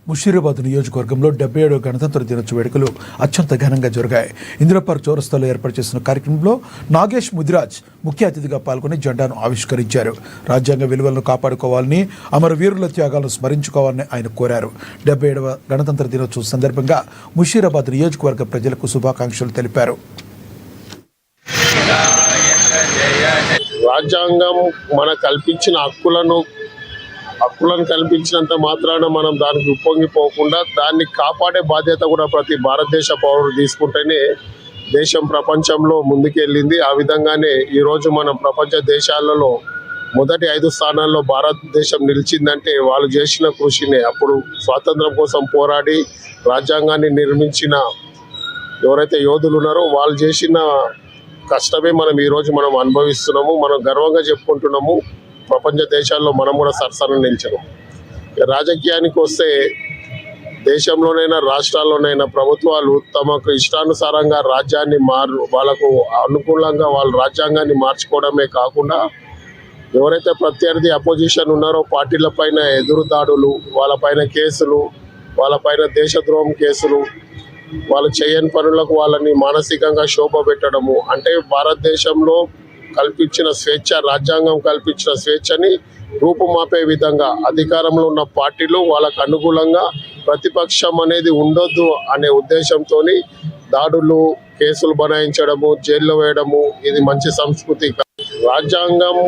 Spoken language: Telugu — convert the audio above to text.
ముషీరాబాద్ నియోజకవర్గంలో 77వ గణతంత్ర దినోత్సవ వేడుకలు అత్యంత ఘనంగా జరిగాయి. ఇందిరాపార్క్ చౌరస్తాలో ఏర్పాటు చేసిన కార్యక్రమంలో నాగేష్ ముదిరాజ్ ముఖ్య అతిథిగా పాల్గొని జెండాను ఆవిష్కరించారు. రాజ్యాంగ విలువలను కాపాడుకోవాలని, అమరవీరుల త్యాగాలను స్మరించుకోవాలని ఆయన కోరారు. 77వ గణతంత్ర దినోత్సవం సందర్భంగా ముషీరాబాద్ నియోజకవర్గ ప్రజలకు శుభాకాంక్షలు తెలిపారు. రాజ్యాంగం మన కల్పించిన హక్కులను కల్పించినంత మాత్రాన మనం దానికి ఉప్పొంగిపోకుండా దాన్ని కాపాడే బాధ్యత కూడా ప్రతి భారతదేశ పౌరుడు తీసుకుంటేనే దేశం ప్రపంచంలో ముందుకెళ్ళింది. ఆ విధంగానే ఈరోజు మనం ప్రపంచ దేశాలలో మొదటి 5 స్థానాల్లో భారతదేశం నిలిచిందంటే వాళ్ళు చేసిన కృషినే. అప్పుడు స్వాతంత్రం కోసం పోరాడి రాజ్యాంగాన్ని నిర్మించిన ఎవరైతే యోధులు ఉన్నారో వాళ్ళు చేసిన కష్టమే ఈరోజు మనం అనుభవిస్తున్నాము. మనం గర్వంగా చెప్పుకుంటున్నాము. ప్రపంచ దేశాల్లో మనం కూడా సరసన నిలిచాము. రాజకీయానికి వస్తే దేశంలోనైనా రాష్ట్రాల్లోనైనా ప్రభుత్వాలు తమకు ఇష్టానుసారంగా రాజ్యాన్ని వాళ్ళకు అనుకూలంగా వాళ్ళ రాజ్యాంగాన్ని మార్చుకోవడమే కాకుండా ఎవరైతే ప్రత్యర్థి అపోజిషన్ ఉన్నారో పార్టీల పైన ఎదురుదాడులు, వాళ్ళపైన కేసులు, వాళ్ళపైన దేశద్రోహం కేసులు, వాళ్ళు చేయని పనులకు వాళ్ళని మానసికంగా శోభ పెట్టడము, అంటే భారతదేశంలో కల్పించిన స్వేచ్ఛ, రాజ్యాంగం కల్పించిన స్వేచ్ఛని రూపుమాపే విధంగా అధికారంలో ఉన్న పార్టీలు వాళ్ళకు అనుకూలంగా ప్రతిపక్షం అనేది ఉండొద్దు అనే ఉద్దేశంతో దాడులు, కేసులు బనాయించడము, జైల్లో వేయడము ఇది మంచి సంస్కృతి. రాజ్యాంగం